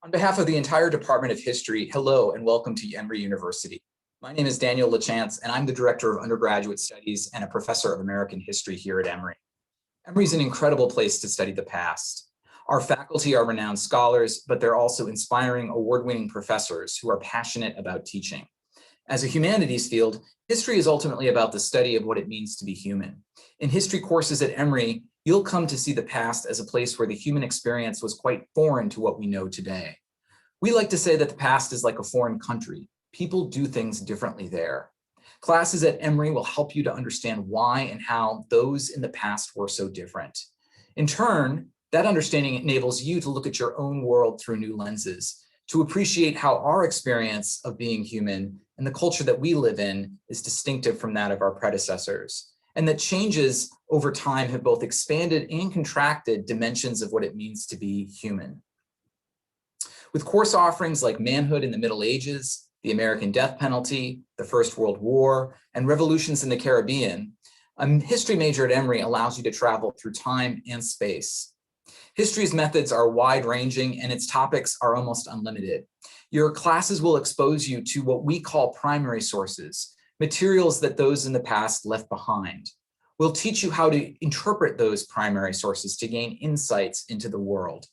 On behalf of the entire Department of History, hello and welcome to Emory University. My name is Daniel LaChance and I'm the Director of Undergraduate Studies and a Professor of American History here at Emory. Emory is an incredible place to study the past. Our faculty are renowned scholars, but they're also inspiring award-winning professors who are passionate about teaching. As a humanities field, history is ultimately about the study of what it means to be human. In history courses at Emory, you'll come to see the past as a place where the human experience was quite foreign to what we know today. We like to say that the past is like a foreign country. People do things differently there. Classes at Emory will help you to understand why and how those in the past were so different. In turn, that understanding enables you to look at your own world through new lenses, to appreciate how our experience of being human and the culture that we live in is distinctive from that of our predecessors, and that changes over time have both expanded and contracted dimensions of what it means to be human. With course offerings like Manhood in the Middle Ages, the American Death Penalty, the First World War, and Revolutions in the Caribbean, a history major at Emory allows you to travel through time and space. History's methods are wide-ranging and its topics are almost unlimited. Your classes will expose you to what we call primary sources, materials that those in the past left behind. We'll teach you how to interpret those primary sources to gain insights into the world.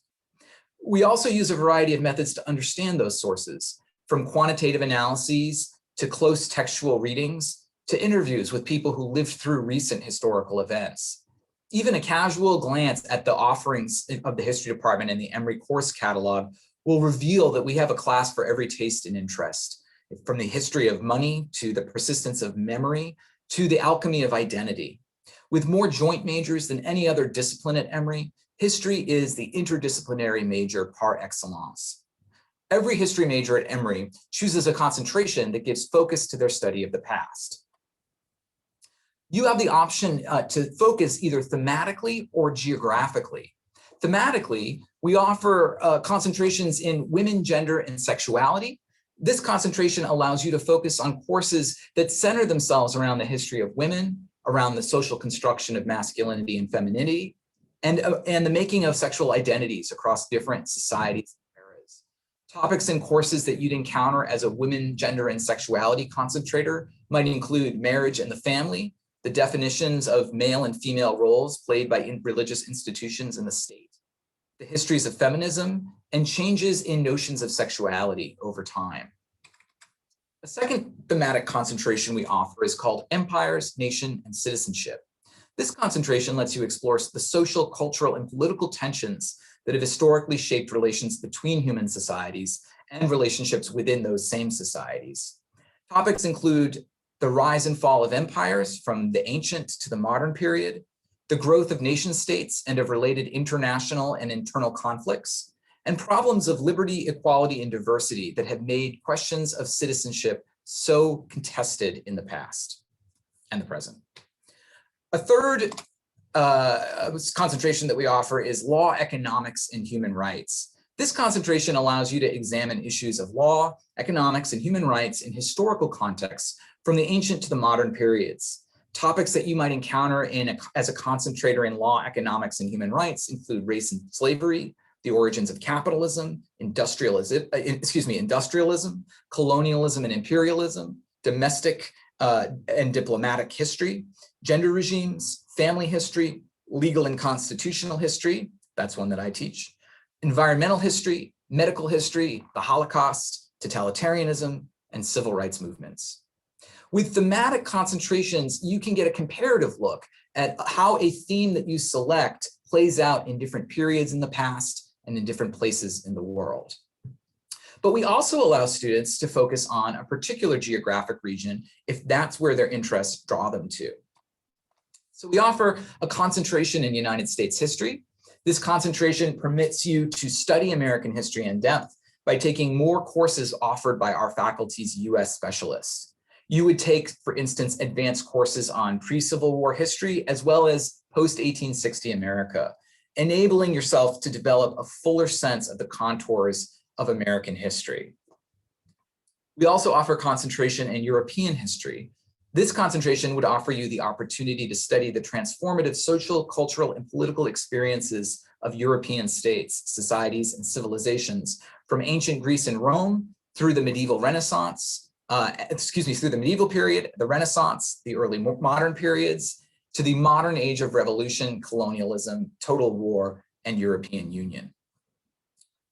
We also use a variety of methods to understand those sources, from quantitative analyses to close textual readings to interviews with people who lived through recent historical events. Even a casual glance at the offerings of the history department and the Emory course catalog will reveal that we have a class for every taste and interest, from the history of money to the persistence of memory to the alchemy of identity. With more joint majors than any other discipline at Emory, history is the interdisciplinary major par excellence. Every history major at Emory chooses a concentration that gives focus to their study of the past. You have the option to focus either thematically or geographically. Thematically, we offer concentrations in women, gender, and sexuality. This concentration allows you to focus on courses that center themselves around the history of women, around the social construction of masculinity and femininity, and the making of sexual identities across different societies and eras. Topics and courses that you'd encounter as a women, gender, and sexuality concentrator might include marriage and the family, the definitions of male and female roles played by religious institutions in the state, the histories of feminism, and changes in notions of sexuality over time. A second thematic concentration we offer is called Empires, Nation, and Citizenship. This concentration lets you explore the social, cultural, and political tensions that have historically shaped relations between human societies and relationships within those same societies. Topics include the rise and fall of empires from the ancient to the modern period, the growth of nation states and of related international and internal conflicts, and problems of liberty, equality, and diversity that have made questions of citizenship so contested in the past and the present. A third concentration that we offer is law, economics, and human rights. This concentration allows you to examine issues of law, economics, and human rights in historical contexts from the ancient to the modern periods. Topics that you might encounter as a concentrator in law, economics, and human rights include race and slavery, the origins of capitalism, industrialism, colonialism and imperialism, domestic and diplomatic history, gender regimes, family history, legal and constitutional history, that's one that I teach, environmental history, medical history, the Holocaust, totalitarianism, and civil rights movements. With thematic concentrations, you can get a comparative look at how a theme that you select plays out in different periods in the past and in different places in the world. But we also allow students to focus on a particular geographic region if that's where their interests draw them to. So we offer a concentration in United States history. This concentration permits you to study American history in depth by taking more courses offered by our faculty's US specialists. You would take, for instance, advanced courses on pre-Civil War history as well as post-1860 America, enabling yourself to develop a fuller sense of the contours of American history. We also offer concentration in European history. This concentration would offer you the opportunity to study the transformative social, cultural, and political experiences of European states, societies, and civilizations from ancient Greece and Rome through the medieval Renaissance, through the medieval period, the Renaissance, the early modern periods, to the modern age of revolution, colonialism, total war, and European Union.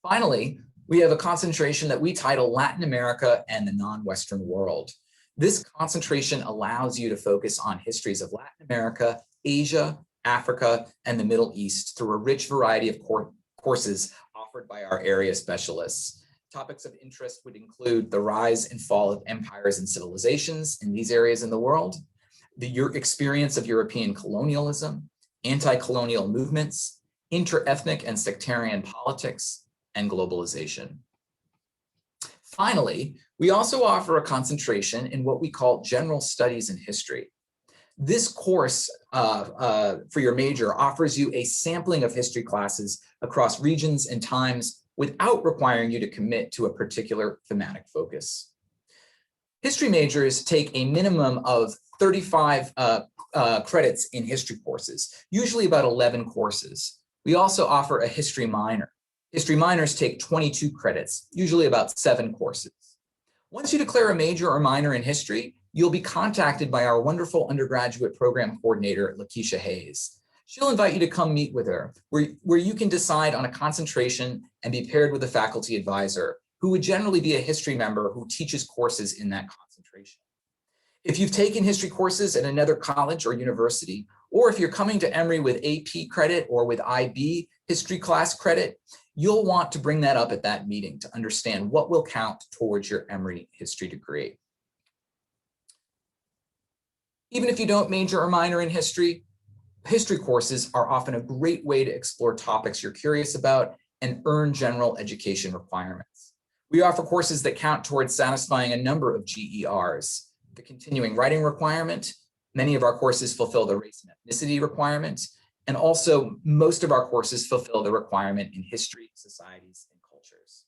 Finally, we have a concentration that we title Latin America and the non-Western world. This concentration allows you to focus on histories of Latin America, Asia, Africa, and the Middle East through a rich variety of courses offered by our area specialists. Topics of interest would include the rise and fall of empires and civilizations in these areas in the world, the experience of European colonialism, anti-colonial movements, inter-ethnic and sectarian politics, and globalization. Finally, we also offer a concentration in what we call general studies in history. This course for your major offers you a sampling of history classes across regions and times without requiring you to commit to a particular thematic focus. History majors take a minimum of 35 credits in history courses, usually about 11 courses. We also offer a history minor. History minors take 22 credits, usually about 7 courses. Once you declare a major or minor in history, you'll be contacted by our wonderful undergraduate program coordinator, Lakeisha Hayes. She'll invite you to come meet with her, where you can decide on a concentration and be paired with a faculty advisor, who would generally be a history member who teaches courses in that concentration. If you've taken history courses at another college or university, or if you're coming to Emory with AP credit or with IB history class credit, you'll want to bring that up at that meeting to understand what will count towards your Emory history degree. Even if you don't major or minor in history, history courses are often a great way to explore topics you're curious about and earn general education requirements. We offer courses that count towards satisfying a number of GERs. The continuing writing requirement, many of our courses fulfill the race and ethnicity requirement, and also most of our courses fulfill the requirement in history, societies, and cultures.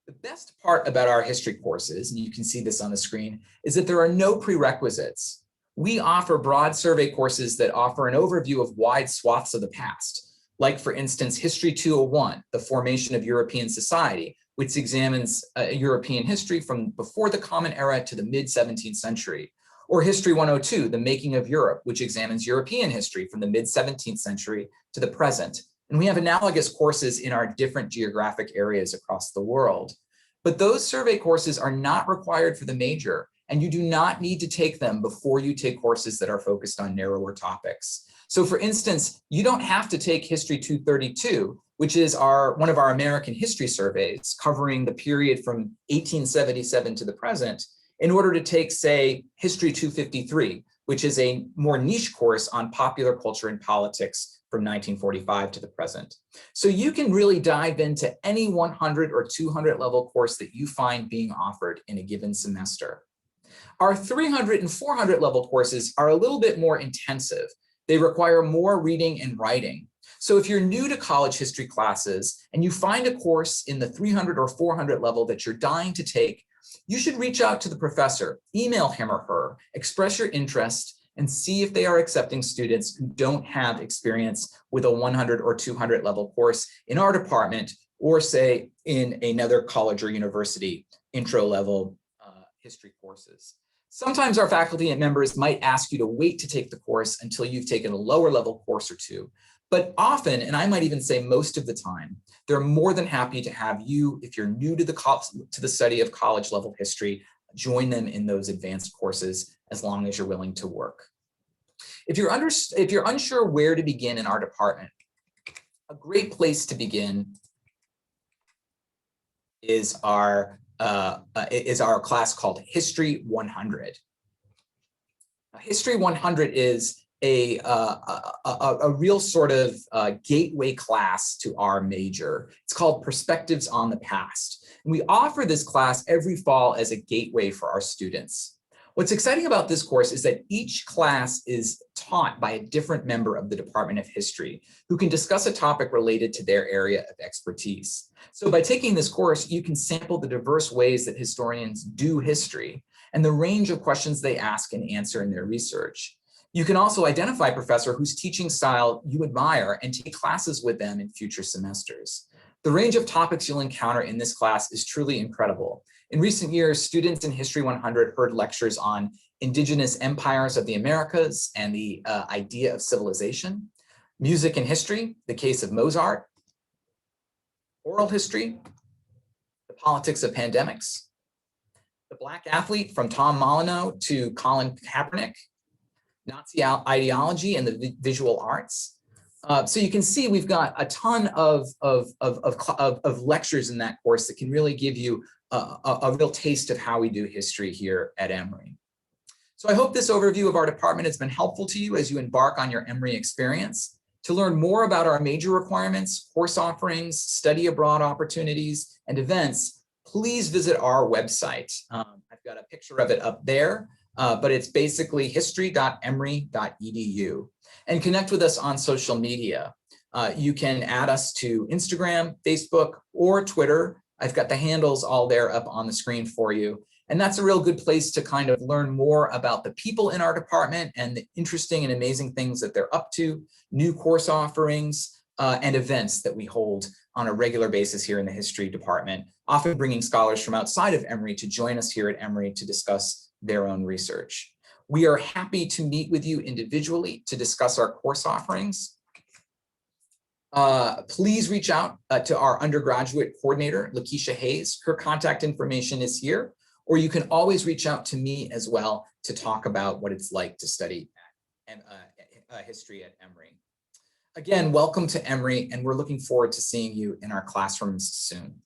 The best part about our history courses, and you can see this on the screen, is that there are no prerequisites. We offer broad survey courses that offer an overview of wide swaths of the past, like for instance, History 201, the formation of European society, which examines European history from before the Common Era to the mid-17th century, or History 102, the making of Europe, which examines European history from the mid-17th century to the present. And we have analogous courses in our different geographic areas across the world. But those survey courses are not required for the major, and you do not need to take them before you take courses that are focused on narrower topics. So for instance, you don't have to take History 232, which is one of our American history surveys covering the period from 1877 to the present, in order to take, say, History 253, which is a more niche course on popular culture and politics from 1945 to the present. So you can really dive into any 100 or 200 level course that you find being offered in a given semester. Our 300 and 400 level courses are a little bit more intensive. They require more reading and writing. So if you're new to college history classes and you find a course in the 300 or 400 level that you're dying to take, you should reach out to the professor, email him or her, express your interest, and see if they are accepting students who don't have experience with a 100 or 200 level course in our department, or say in another college or university intro level history courses. Sometimes our faculty and members might ask you to wait to take the course until you've taken a lower level course or two. But often, and I might even say most of the time, they're more than happy to have you, if you're new to the study of college level history, join them in those advanced courses as long as you're willing to work. If you're unsure where to begin in our department, a great place to begin is our class called History 100. Now, History 100 is a real sort of gateway class to our major. It's called Perspectives on the Past. And we offer this class every fall as a gateway for our students. What's exciting about this course is that each class is taught by a different member of the Department of History who can discuss a topic related to their area of expertise. So by taking this course, you can sample the diverse ways that historians do history and the range of questions they ask and answer in their research. You can also identify a professor whose teaching style you admire and take classes with them in future semesters. The range of topics you'll encounter in this class is truly incredible. In recent years, students in History 100 heard lectures on indigenous empires of the Americas and the idea of civilization, music and history, the case of Mozart, oral history, the politics of pandemics, the Black athlete from Tom Molyneux to Colin Kaepernick, Nazi ideology and the visual arts. So you can see we've got a ton of lectures in that course that can really give you a real taste of how we do history here at Emory. So I hope this overview of our department has been helpful to you as you embark on your Emory experience. To learn more about our major requirements, course offerings, study abroad opportunities, and events, please visit our website. I've got a picture of it up there, but it's basically history.emory.edu. And connect with us on social media. You can add us to Instagram, Facebook, or Twitter. I've got the handles all there up on the screen for you. And that's a real good place to kind of learn more about the people in our department and the interesting and amazing things that they're up to, new course offerings, and events that we hold on a regular basis here in the history department, often bringing scholars from outside of Emory to join us here at Emory to discuss their own research. We are happy to meet with you individually to discuss our course offerings. Please reach out to our undergraduate coordinator, Lakeisha Hayes. Her contact information is here, or you can always reach out to me as well to talk about what it's like to study history at Emory. Again, welcome to Emory, and we're looking forward to seeing you in our classrooms soon.